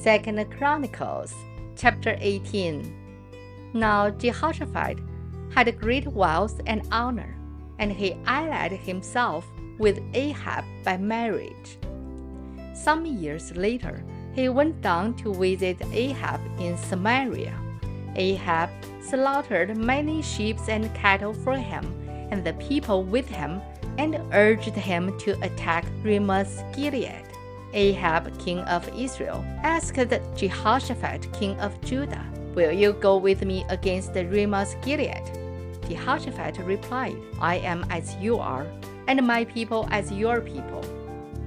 2 Chronicles Chapter 18. Now Jehoshaphat had great wealth and honor, and he allied himself with Ahab by marriage. Some years later, he went down to visit Ahab in Samaria. Ahab slaughtered many sheep and cattle for him and the people with him, and urged him to attack Ramoth-Gilead. Ahab, king of Israel, asked Jehoshaphat, king of Judah, "Will you go with me against Ramoth-Gilead?" Jehoshaphat replied, "I am as you are, and my people as your people.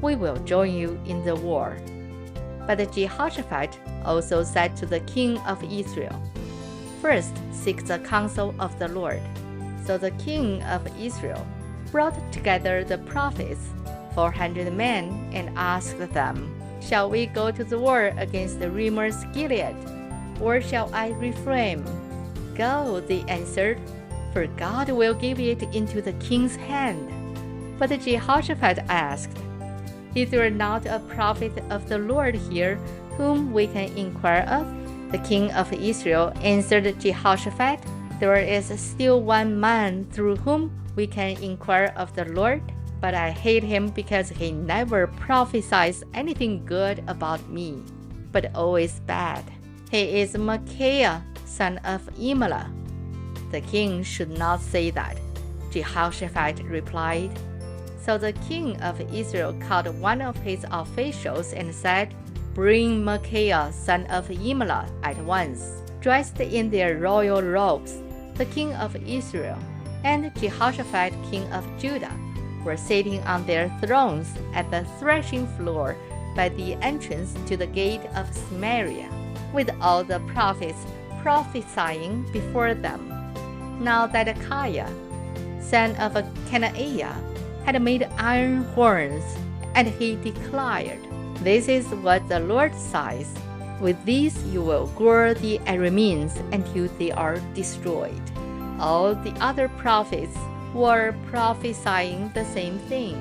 We will join you in the war." But Jehoshaphat also said to the king of Israel, "First seek the counsel of the Lord." So the king of Israel brought together the prophets, 400 men, and asked them, "Shall we go to the war against the Ramoth-Gilead, or shall I refrain?" "Go," they answered, "for God will give it into the king's hand." But Jehoshaphat asked, "Is there not a prophet of the Lord here whom we can inquire of?" The king of Israel answered Jehoshaphat, "There is still one man through whom we can inquire of the Lord, but I hate him because he never prophesies anything good about me, but always bad. He is Micaiah, son of Imlah." "The king should not say that," Jehoshaphat replied. So the king of Israel called one of his officials and said, "Bring Micaiah, son of Imlah, at once." Dressed in their royal robes, the king of Israel and Jehoshaphat, king of Judah, were sitting on their thrones at the threshing floor by the entrance to the gate of Samaria, with all the prophets prophesying before them. Now Zedekiah, son of Kenaiah, had made iron horns, and he declared, "This is what the Lord says. With these you will gore the Arameans until they are destroyed." All the other prophets were prophesying the same thing.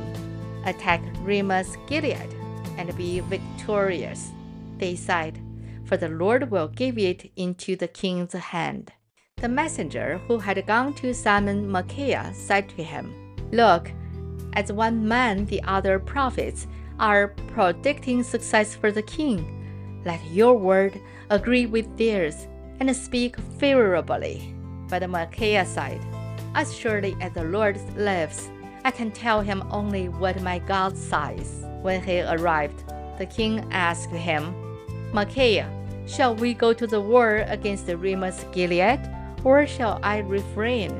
"Attack Ramoth-Gilead and be victorious," they said, "for the Lord will give it into the king's hand." The messenger who had gone to summon Micaiah said to him, "Look, as one man the other prophets are predicting success for the king. Let your word agree with theirs and speak favorably." But Micaiah said, "As surely as the Lord lives, I can tell him only what my God says." When he arrived, the king asked him, "Micaiah, shall we go to the war against the Ramoth-Gilead, or shall I refrain?"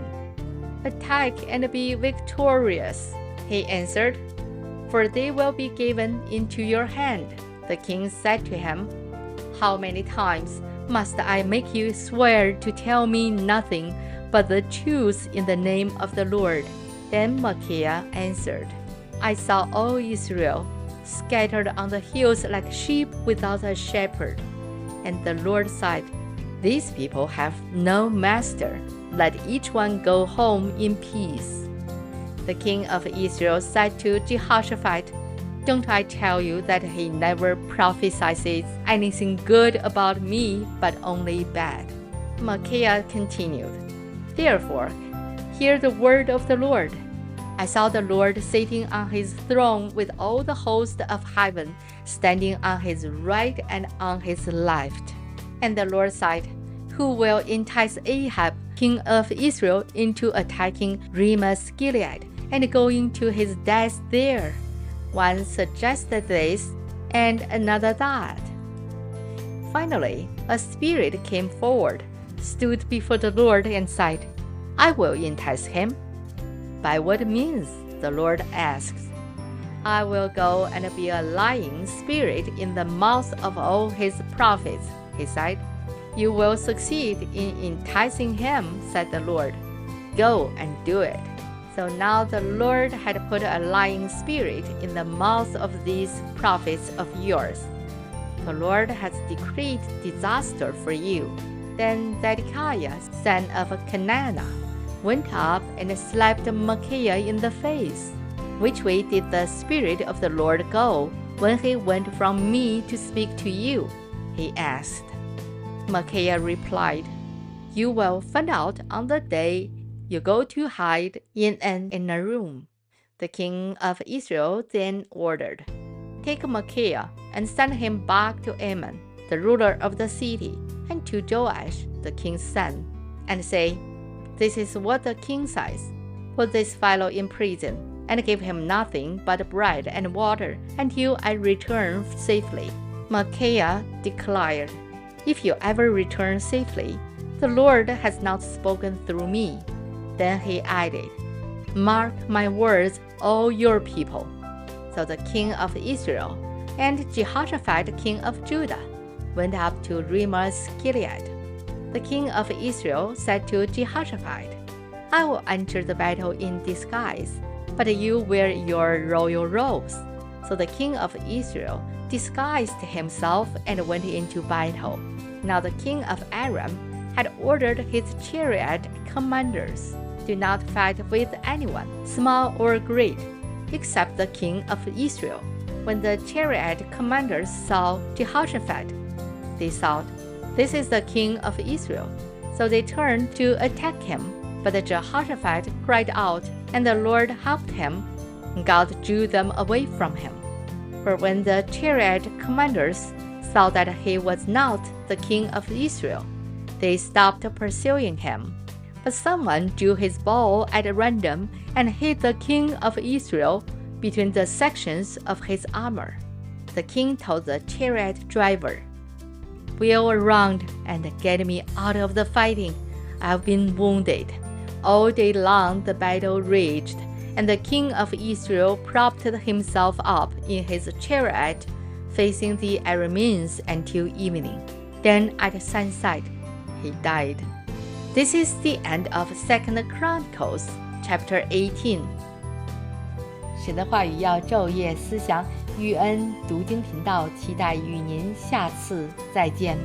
"Attack and be victorious," he answered, "for they will be given into your hand." The king said to him, "How many times must I make you swear to tell me nothing but the truth in the name of the Lord?" Then Micaiah answered, "I saw all Israel scattered on the hills like sheep without a shepherd. And the Lord said, 'These people have no master. Let each one go home in peace.'" The king of Israel said to Jehoshaphat, "Don't I tell you that he never prophesies anything good about me, but only bad?" Micaiah continued, "Therefore, hear the word of the Lord. I saw the Lord sitting on his throne with all the host of heaven standing on his right and on his left. And the Lord said, 'Who will entice Ahab, king of Israel, into attacking Ramoth-Gilead and going to his death there?' One suggested this, and another that. Finally, a spirit came forward, stood before the Lord, and said, 'I will entice him.' 'By what means?' the Lord asks. 'I will go and be a lying spirit in the mouth of all his prophets,' he said. 'You will succeed in enticing him,' said the Lord. 'Go and do it.' So now the Lord had put a lying spirit in the mouth of these prophets of yours. The Lord has decreed disaster for you." Then Zedekiah, son of Kenaiah, went up and slapped Micaiah in the face. "Which way did the Spirit of the Lord go when he went from me to speak to you?" he asked. Micaiah replied, "You will find out on the day you go to hide in an inner room." The king of Israel then ordered, "Take Micaiah and send him back to Amon, the ruler of the city, and to Joash, the king's son, and say, 'This is what the king says. Put this fellow in prison, and give him nothing but bread and water until I return safely.'" Micaiah declared, "If you ever return safely, the Lord has not spoken through me." Then he added, "Mark my words, all your people." So the king of Israel and Jehoshaphat, king of Judah, went up to Ramoth Gilead. The king of Israel said to Jehoshaphat, "I will enter the battle in disguise, but you wear your royal robes." So the king of Israel disguised himself and went into battle. Now the king of Aram had ordered his chariot commanders, "Do not fight with anyone, small or great, except the king of Israel." When the chariot commanders saw Jehoshaphat, they thought, "This is the king of Israel." So they turned to attack him. But Jehoshaphat cried out, and the Lord helped him. God drew them away from him. For when the chariot commanders saw that he was not the king of Israel, they stopped pursuing him. But someone drew his bow at random and hit the king of Israel between the sections of his armor. The king told the chariot driver, "Wheel around and get me out of the fighting. I've been wounded." All day long the battle raged, and the king of Israel propped himself up in his chariot, facing the Arameans until evening. Then at sunset, he died. This is the end of 2 Chronicles Chapter 18. 神的话语要昼夜思想，玉恩读经频道期待与您下次再见。